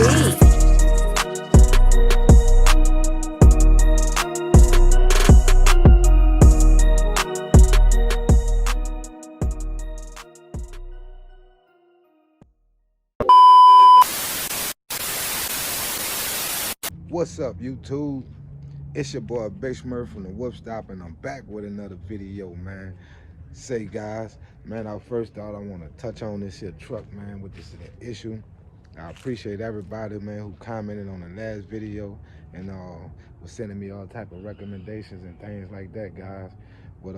beat. What's up, YouTube? It's your boy Big Smurf from the Whoop Stop, and I'm back with another video, man. Say, guys, man, I first thought I want to touch on this here truck, man, with this issue. I appreciate everybody, man, who commented on the last video and was sending me all type of recommendations and things like that, guys. But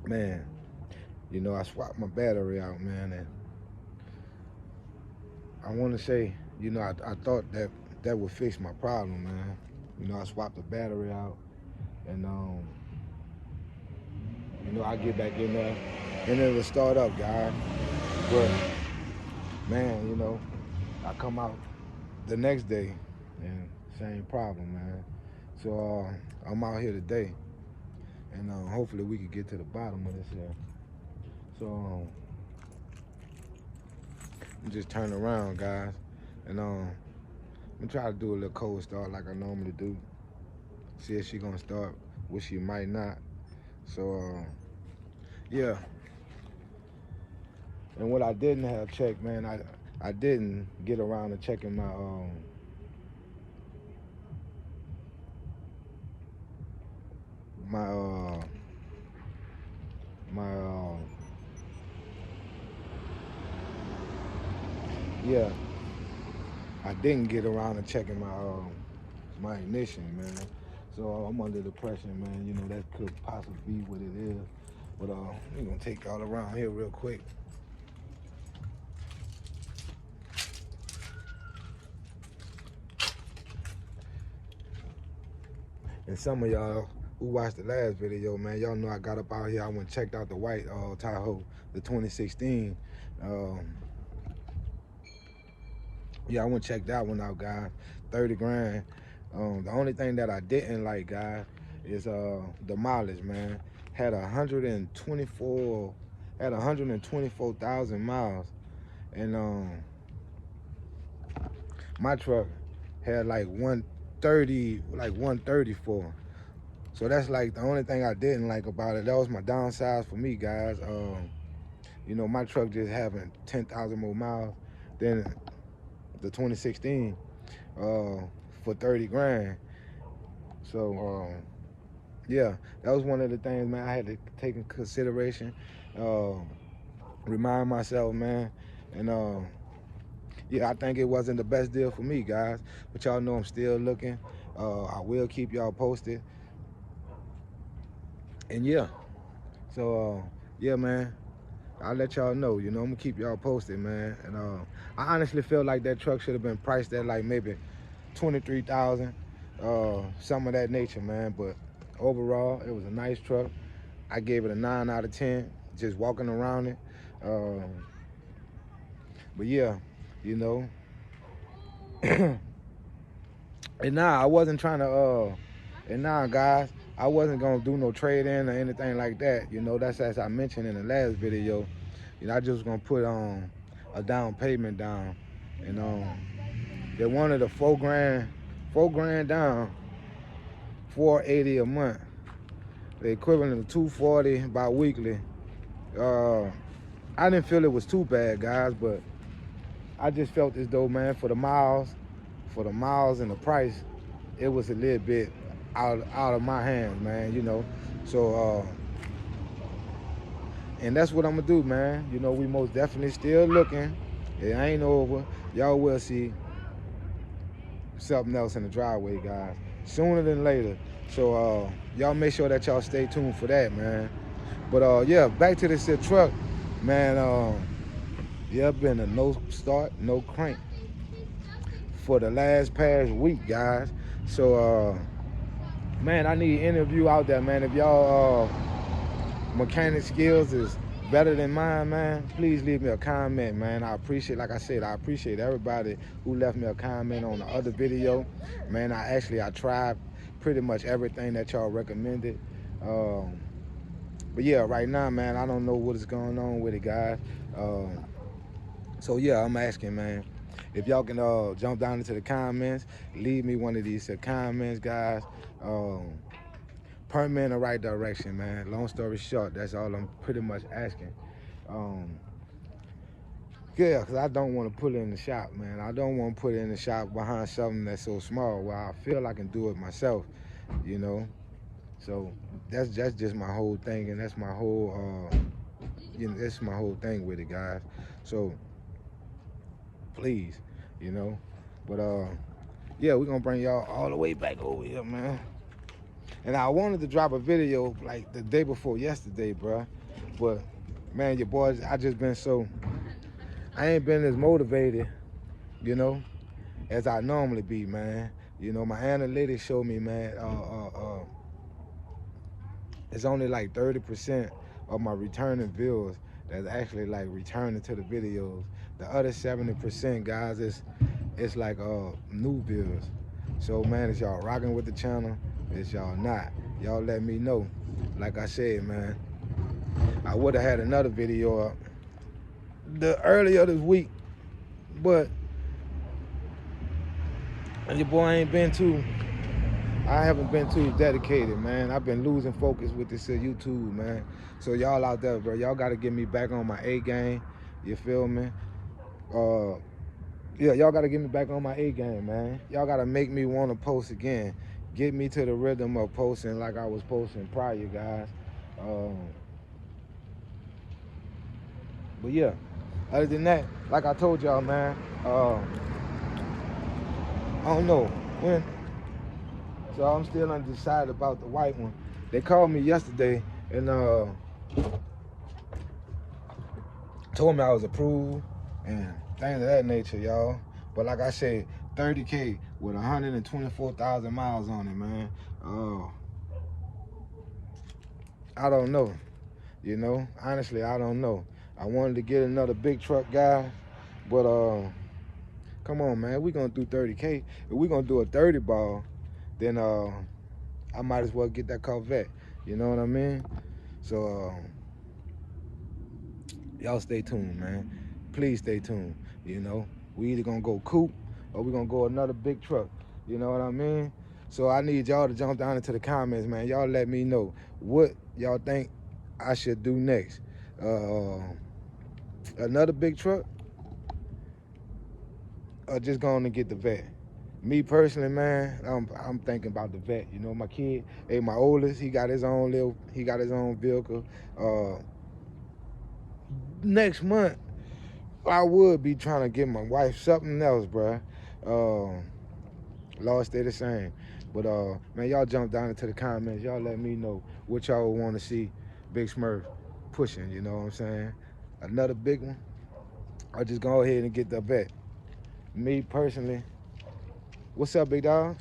man, you know, I swapped my battery out, man, and I want to say, you know, I thought that would fix my problem, man. You know, I swapped the battery out, and you know, I get back in there, and it'll start up, guys. But man, you know, I come out the next day, and same problem, man. So I'm out here today, and hopefully we can get to the bottom of this here. So just turn around, guys, and I'm gonna try to do a little cold start like I normally do. See if she gonna start, which she might not. So yeah. And what I didn't have checked, man, I didn't get around to checking my yeah, I didn't get around to checking my ignition, man. So I'm under the pressure, man. You know, that could possibly be what it is. But we're gonna take y'all around here real quick. And some of y'all who watched the last video, man, y'all know I got up out here. I went and checked out the white Tahoe, the 2016. Yeah, I went and checked that one out, guys. 30 grand. The only thing that I didn't like, guys, is the mileage, man. Had 124,000 miles, and my truck had like 134. So that's like the only thing I didn't like about it. That was my downside for me, guys. You know, my truck just having 10,000 more miles than the 2016 for 30 grand. So yeah, that was one of the things, man, I had to take in consideration, remind myself, man. And yeah, I think it wasn't the best deal for me, guys, but y'all know I'm still looking. I will keep y'all posted. And yeah, so yeah, man, I'll let y'all know. You know, I'm gonna keep y'all posted, man. And I honestly feel like that truck should have been priced at like maybe 23,000, some of that nature, man. But overall, it was a nice truck. I gave it a 9 out of 10 just walking around it. But yeah, you know. And I wasn't trying to and guys, I wasn't gonna do no trade-in or anything like that. You know, that's as I mentioned in the last video. You know, I just gonna put a down payment down, and they wanted a $4 grand down, $480 a month, the equivalent of $240 bi-weekly. I didn't feel it was too bad, guys, but I just felt as though, man, for the miles and the price, it was a little bit out of my hands, man, you know. So and that's what I'm gonna do, man. You know, we most definitely still looking. It ain't over. Y'all will see something else in the driveway, guys, sooner than later. So y'all make sure that y'all stay tuned for that, man. But yeah, back to this truck, man. Yeah, been a no start, no crank for the past week, guys. So man, I need any of you out there, man. If y'all mechanic skills is better than mine, man, please leave me a comment, man. I appreciate, like I said, I appreciate everybody who left me a comment on the other video, man. I tried pretty much everything that y'all recommended. But yeah, right now, man, I don't know what is going on with it, guys. So yeah, I'm asking, man, If y'all can jump down into the comments, leave me one of these comments, guys. Point me in the right direction, man. Long story short, that's all I'm pretty much asking. Um, yeah, because I don't want to put it in the shop, man. I don't want to put it in the shop behind something that's so small where I feel I can do it myself, you know. So that's just my whole thing, and that's my whole that's my whole thing with it, guys. So please, you know. But yeah, we're gonna bring y'all all the way back over here, man. And I wanted to drop a video like the day before yesterday, bruh. But man, your boys, I ain't been as motivated, you know, as I normally be, man. You know, my analytics show me, man, it's only like 30% of my returning views that's actually like returning to the videos. The other 70%, guys, it's like new views. So man, is y'all rocking with the channel? Is y'all not? Y'all let me know. Like I said, man, I would have had another video up the earlier this week, but your boy I haven't been too dedicated, man. I've been losing focus with this YouTube, man. So y'all out there, bro, y'all gotta get me back on my A game. You feel me? Yeah, y'all gotta get me back on my A game, man. Y'all gotta make me want to post again. Get me to the rhythm of posting like I was posting prior, guys. But yeah, other than that, like I told y'all, man, I don't know when. So I'm still undecided about the white one. They called me yesterday and told me I was approved and things of that nature, y'all. But like I said, 30K with 124,000 miles on it, man. I don't know. You know, honestly, I don't know. I wanted to get another big truck guy, but come on, man, we gonna do 30K. If we gonna do a 30 ball, then I might as well get that Corvette. You know what I mean? So y'all stay tuned, man. Please stay tuned. You know, we either gonna go coupe or we gonna go another big truck. You know what I mean? So I need y'all to jump down into the comments, man. Y'all let me know what y'all think I should do next. Another big truck or just going to get the vet? Me personally, man, I'm thinking about the vet. You know, my kid, my oldest, he got his own vehicle. Next month, I would be trying to get my wife something else, bruh. Law stay the same. But man, y'all jump down into the comments. Y'all let me know what y'all want to see Big Smurf pushing. You know what I'm saying? Another big one. I'll just go ahead and get the vet. Me personally, what's up, big dog?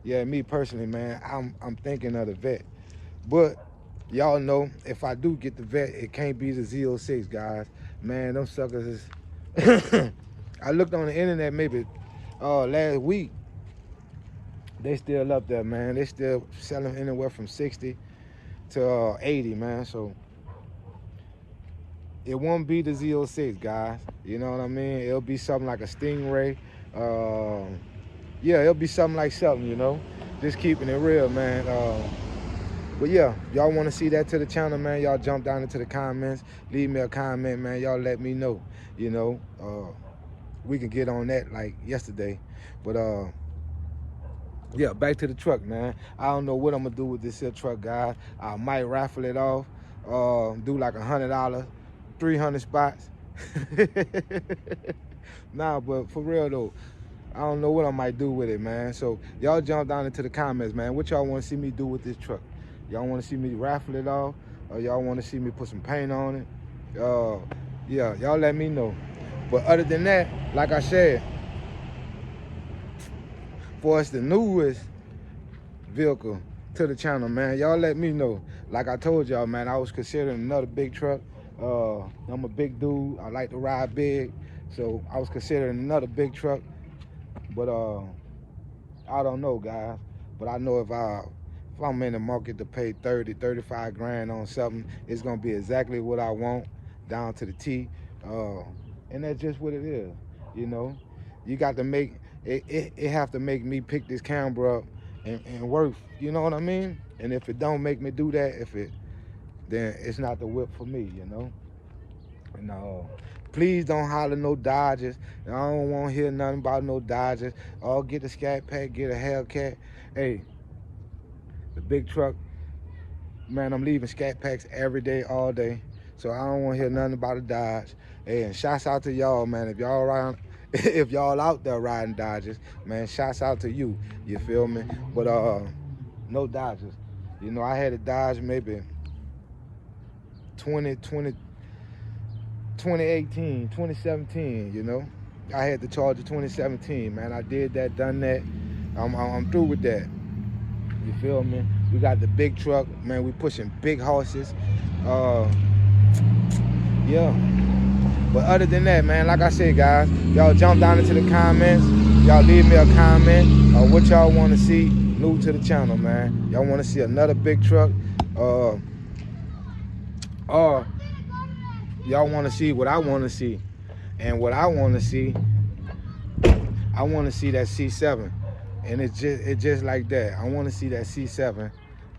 Yeah, me personally, man, I'm thinking of the vet. But y'all know if I do get the vet, it can't be the Z06, guys. Man, them suckers is. I looked on the internet maybe last week. They still up there, man. They still selling anywhere from 60 to 80, man. So it won't be the Z06, guys. You know what I mean? It'll be something like a Stingray. Yeah, it'll be something like something, you know. Just keeping it real, man. But yeah, y'all want to see that to the channel, man, y'all jump down into the comments. Leave me a comment, man. Y'all let me know, you know. We can get on that like yesterday. But yeah, back to the truck, man. I don't know what I'm gonna do with this here truck, guys. I might raffle it off, do like $100, 300 spots. Nah, but for real though, I don't know what I might do with it, man. So y'all jump down into the comments, man. What y'all want to see me do with this truck? Y'all want to see me raffle it off, or y'all want to see me put some paint on it? Yeah, y'all let me know. But other than that, like I said, for us the newest vehicle to the channel, man, y'all let me know. Like I told y'all, man, I was considering another big truck. I'm a big dude. I like to ride big, so I was considering another big truck. But I don't know, guys. But I know if I'm in the market to pay 30, 35 grand on something, it's gonna be exactly what I want, down to the T. And that's just what it is, you know. You got to make it have to make me pick this camera up and work. You know what I mean? And if it don't make me do that, then it's not the whip for me. You know. No. Please don't holler no Dodgers. I don't want to hear nothing about no Dodgers. Oh, get a Scat Pack, get a Hellcat. Hey, the big truck, man, I'm leaving Scat Packs every day, all day. So I don't want to hear nothing about a Dodge. Hey, and shouts out to y'all, man. If y'all around, if y'all out there riding Dodgers, man, shouts out to you. You feel me? But no Dodgers. You know, I had a Dodge maybe 2018, 2017, you know. I had the Charger 2017, man. I did that, done that. I'm through with that. You feel me? We got the big truck, man. We pushing big horses. Yeah. But other than that, man, like I said, guys, y'all jump down into the comments. Y'all leave me a comment on what y'all want to see new to the channel, man. Y'all want to see another big truck? Or y'all want to see what I want to see? And what I want to see, I want to see that C7. And it's just like that. I want to see that C7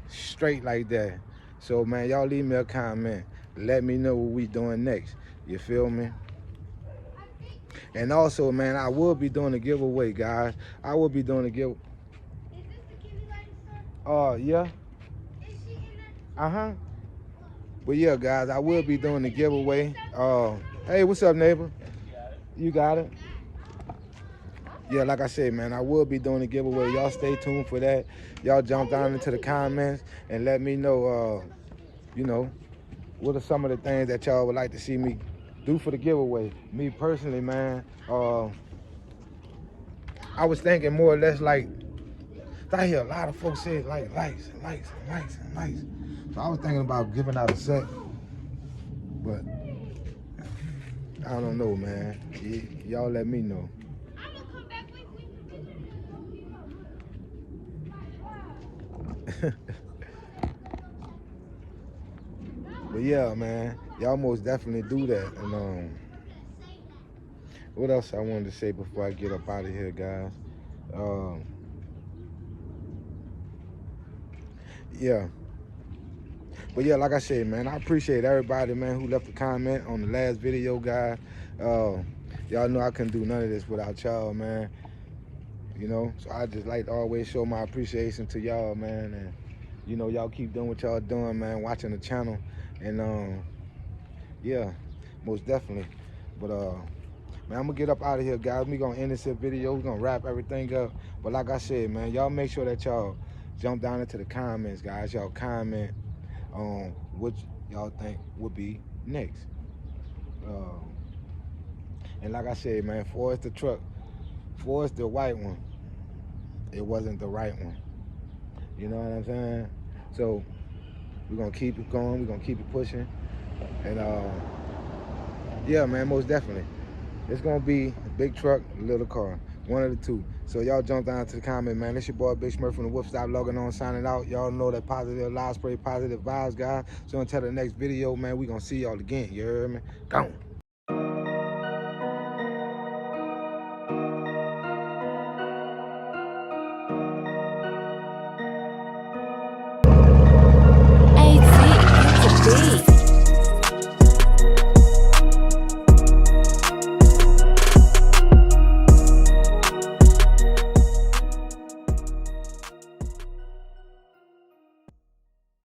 straight like that. So, man, y'all leave me a comment. Let me know what we doing next. You feel me? And also, man, I will be doing a giveaway, guys. I will be doing a giveaway. Is this the Kimmy Lighting store? Yeah. Is she in there? But yeah, guys, I will be doing a giveaway. Hey, what's up, neighbor? You got it? Yeah, like I said, man, I will be doing a giveaway. Y'all stay tuned for that. Y'all jump down into the comments and let me know, you know, what are some of the things that y'all would like to see me do for the giveaway. Me personally, man, I was thinking more or less like, I hear a lot of folks say like lights and lights and lights and lights. So I was thinking about giving out a set, but I don't know, man. Y'all let me know. I'm gonna come back with But yeah, man, y'all most definitely do that. And what else I wanted to say before I get up out of here, guys? Yeah. But yeah, like I said, man, I appreciate everybody, man, who left a comment on the last video, guys. Y'all know I couldn't do none of this without y'all, man. You know, so I just like to always show my appreciation to y'all, man. And, you know, y'all keep doing what y'all doing, man, watching the channel. And, yeah, most definitely. But, man, I'm going to get up out of here, guys. We going to end this video. We're going to wrap everything up. But like I said, man, y'all make sure that y'all jump down into the comments, guys. Y'all comment on what y'all think would be next. And like I said, man, for us the truck, for us the white one, it wasn't the right one. You know what I'm saying? So we're going to keep it going. We're going to keep it pushing. And, yeah, man, most definitely. It's going to be a big truck, a little car. One of the two. So y'all jump down to the comment, man. It's your boy Big Smurf from the Whoop Stop logging on, signing out. Y'all know that positive live spray, positive vibes, guys. So until the next video, man, we going to see y'all again. You heard me? Gone.